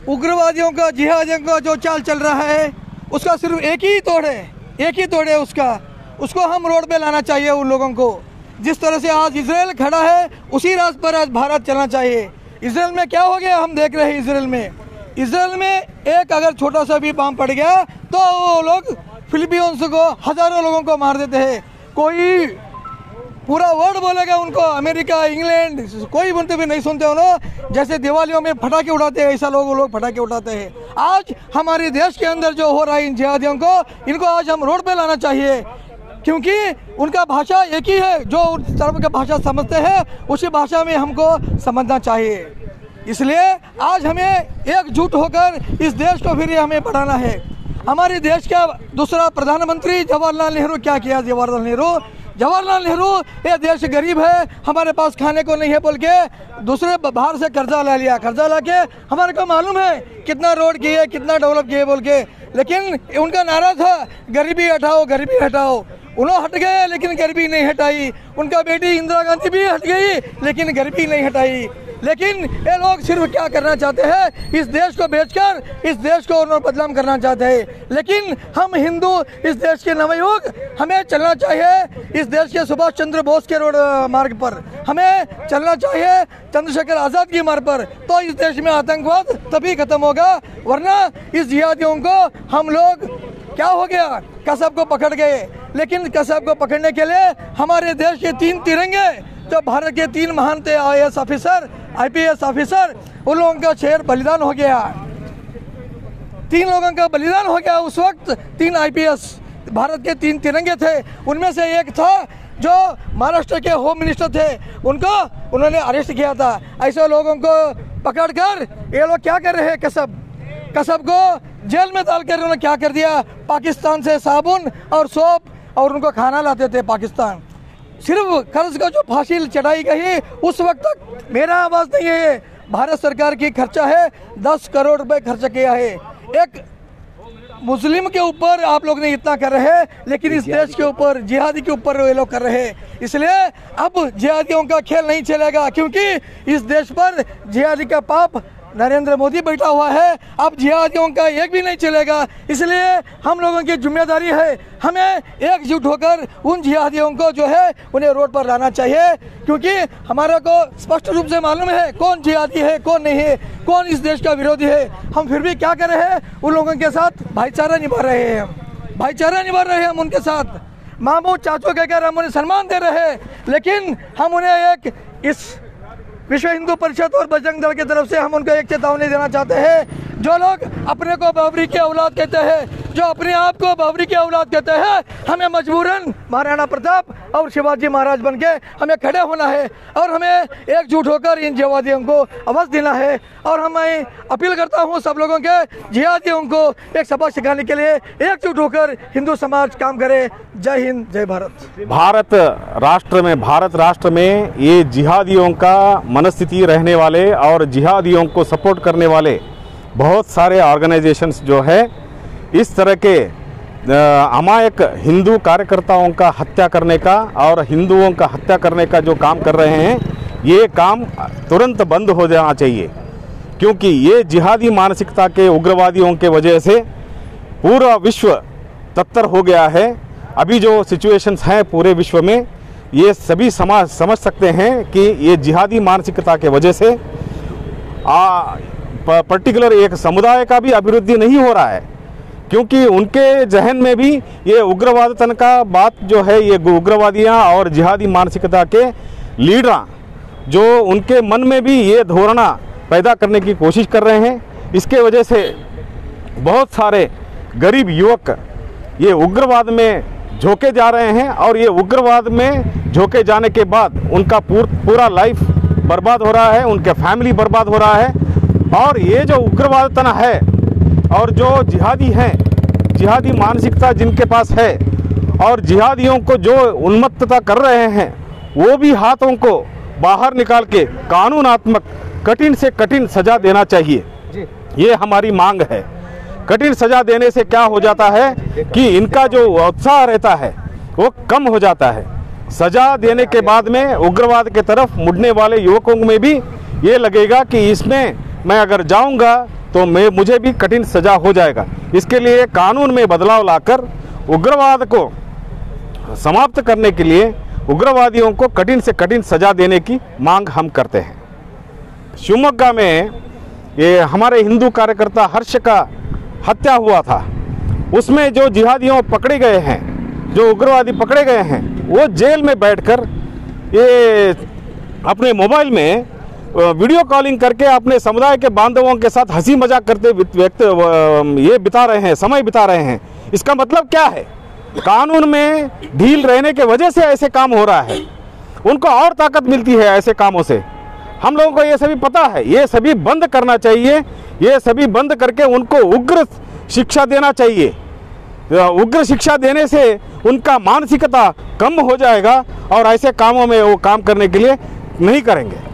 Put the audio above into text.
उग्रवादियों का, जिहादियों का जो चाल चल रहा है उसका सिर्फ एक ही तोड़ है उसको हम रोड पे लाना चाहिए उन लोगों को। जिस तरह से आज इजराइल खड़ा है उसी रास्ते पर आज भारत चलना चाहिए। इजराइल में क्या हो गया हम देख रहे हैं। इजराइल में एक अगर छोटा सा भी बम पड़ गया तो वो लोग फिलिपींस को हजारों लोगों को मार देते हैं। कोई पूरा वर्ड बोलेगा उनको, अमेरिका, इंग्लैंड, कोई बोलते भी नहीं सुनते उन्होंने। जैसे दिवालियों में पटाखे उड़ाते हैं ऐसा लोग पटाखे उड़ाते हैं। आज हमारे देश के अंदर जो हो रहा है इन जिहादियों को, इनको आज हम रोड पे लाना चाहिए, क्योंकि उनका भाषा एक ही है। जो उस तरफ का भाषा समझते हैं उसी भाषा में हमको समझना चाहिए। इसलिए आज हमें एकजुट होकर इस देश को फिर हमें बढ़ाना है। हमारे देश का दूसरा प्रधानमंत्री जवाहरलाल नेहरू क्या किया? जवाहरलाल नेहरू, ये देश गरीब है, हमारे पास खाने को नहीं है बोल के दूसरे बाहर से कर्जा ला लिया। कर्जा ला के हमारे को मालूम है कितना रोड किए, कितना डेवलप किए बोल के, लेकिन उनका नारा था गरीबी हटाओ, गरीबी हटाओ। उन्होंने हट गए लेकिन गरीबी नहीं हटाई। उनका बेटी इंदिरा गांधी भी हट गई लेकिन गरीबी नहीं हटाई। लेकिन ये लोग सिर्फ क्या करना चाहते हैं, इस देश को बेचकर इस देश को उन्होंने बदनाम करना चाहते हैं। लेकिन हम हिंदू, इस देश के नवयुवक, हमें चलना चाहिए इस देश के सुभाष चंद्र बोस के रोड मार्ग पर, हमें चलना चाहिए चंद्रशेखर आजाद की मार्ग पर। तो इस देश में आतंकवाद तभी खत्म होगा, वरना इस जिहादियों को हम लोग क्या हो गया, कसब को पकड़ गए। लेकिन कसब को पकड़ने के लिए हमारे देश के 3 तिरंगे, जो भारत के 3 महान थे IAS ऑफिसर, IPS ऑफिसर, उन लोगों का शेर बलिदान हो गया। 3 लोगों का बलिदान हो गया उस वक्त। 3 IPS भारत के 3 तिरंगे थे। उनमें से एक था जो महाराष्ट्र के होम मिनिस्टर थे, उनको उन्होंने अरेस्ट किया था। ऐसे लोगों को पकड़कर ये लोग क्या कर रहे हैं, कसब को जेल में डालकर उन्होंने क्या कर दिया, पाकिस्तान से साबुन और सोप और उनको खाना लाते थे पाकिस्तान। सिर्फ कर्ज का जो फांसी चढ़ाई गई उस वक्त तक मेरा आवाज नहीं है, भारत सरकार की खर्चा है, 10 करोड़ रुपए खर्च किया है। एक मुस्लिम के ऊपर आप लोग ने इतना कर रहे हैं, लेकिन इस देश के ऊपर, जिहादी के ऊपर ये लोग कर रहे हैं। इसलिए अब जिहादियों का खेल नहीं चलेगा, क्योंकि इस देश पर जिहादी का पाप नरेंद्र मोदी बैठा हुआ है। अब जिहादियों का एक भी नहीं चलेगा। इसलिए हम लोगों की जिम्मेदारी है, हमें एकजुट होकर उन जिहादियों को जो है उन्हें रोड पर लाना चाहिए, क्योंकि हमारे को स्पष्ट रूप से मालूम है कौन जिहादी है, कौन नहीं है, कौन इस देश का विरोधी है। हम फिर भी क्या कर रहे हैं, उन लोगों के साथ भाईचारा निभा रहे हैं हम उनके साथ मामू चाचू कहकर हम उन्हें सम्मान दे रहे हैं। लेकिन हम उन्हें एक इस विश्व हिंदू परिषद और बजरंग दल की तरफ से हम उनको एक चेतावनी देना चाहते हैं। जो लोग अपने को बाबरी की औलाद कहते हैं, जो अपने आप को बाबरी की औलाद कहते हैं, हमें मजबूरन महाराणा प्रताप और शिवाजी महाराज बन के हमें खड़े होना है और हमें एकजुट होकर इन जिहादियों को आवाज देना है। और मैं अपील करता हूँ सब लोगों के, जिहादियों को एक सबक सिखाने के लिए एकजुट होकर हिंदू समाज काम करे। जय हिंद, जय भारत। भारत राष्ट्र में ये जिहादियों का मनस्थिति रहने वाले और जिहादियों को सपोर्ट करने वाले बहुत सारे ऑर्गेनाइजेशंस जो है इस तरह के अमायक हिंदू कार्यकर्ताओं का हत्या करने का और हिंदुओं का हत्या करने का जो काम कर रहे हैं, ये काम तुरंत बंद हो जाना चाहिए, क्योंकि ये जिहादी मानसिकता के उग्रवादियों के वजह से पूरा विश्व तत्पर हो गया है। अभी जो सिचुएशंस हैं पूरे विश्व में, ये सभी समाज समझ सकते हैं कि ये जिहादी मानसिकता के वजह से पर्टिकुलर एक समुदाय का भी अभिवृद्धि नहीं हो रहा है, क्योंकि उनके जहन में भी ये उग्रवादतन का बात जो है, ये उग्रवादियाँ और जिहादी मानसिकता के लीडर जो उनके मन में भी ये धारणा पैदा करने की कोशिश कर रहे हैं। इसके वजह से बहुत सारे गरीब युवक ये उग्रवाद में झोंके जा रहे हैं और ये उग्रवाद में झोंके जाने के बाद उनका पूरा लाइफ बर्बाद हो रहा है, उनके फैमिली बर्बाद हो रहा है। और ये जो उग्रवादतना है और जो जिहादी हैं, जिहादी मानसिकता जिनके पास है और जिहादियों को जो उन्मत्तता कर रहे हैं, वो भी हाथों को बाहर निकाल के कानूनात्मक कठिन से कठिन सज़ा देना चाहिए। ये हमारी मांग है। कठिन सज़ा देने से क्या हो जाता है कि इनका जो उत्साह रहता है वो कम हो जाता है। सज़ा देने के बाद में उग्रवाद के तरफ मुड़ने वाले युवकों में भी ये लगेगा कि इसमें मैं अगर जाऊंगा तो मुझे भी कठिन सजा हो जाएगा। इसके लिए कानून में बदलाव लाकर उग्रवाद को समाप्त करने के लिए उग्रवादियों को कठिन से कठिन सजा देने की मांग हम करते हैं। शिवमोगा में ये हमारे हिंदू कार्यकर्ता हर्ष का हत्या हुआ था, उसमें जो जिहादियों पकड़े गए हैं, जो उग्रवादी पकड़े गए हैं, वो जेल में बैठकर ये अपने मोबाइल में वीडियो कॉलिंग करके अपने समुदाय के बांधवों के साथ हंसी मजाक करते ये बिता रहे हैं, समय बिता रहे हैं। इसका मतलब क्या है? कानून में ढील रहने के वजह से ऐसे काम हो रहा है। उनको और ताकत मिलती है ऐसे कामों से। हम लोगों को ये सभी पता है, ये सभी बंद करना चाहिए। ये सभी बंद करके उनको उग्र शिक्षा देना चाहिए। उग्र शिक्षा देने से उनका मानसिकता कम हो जाएगा और ऐसे कामों में वो काम करने के लिए नहीं करेंगे।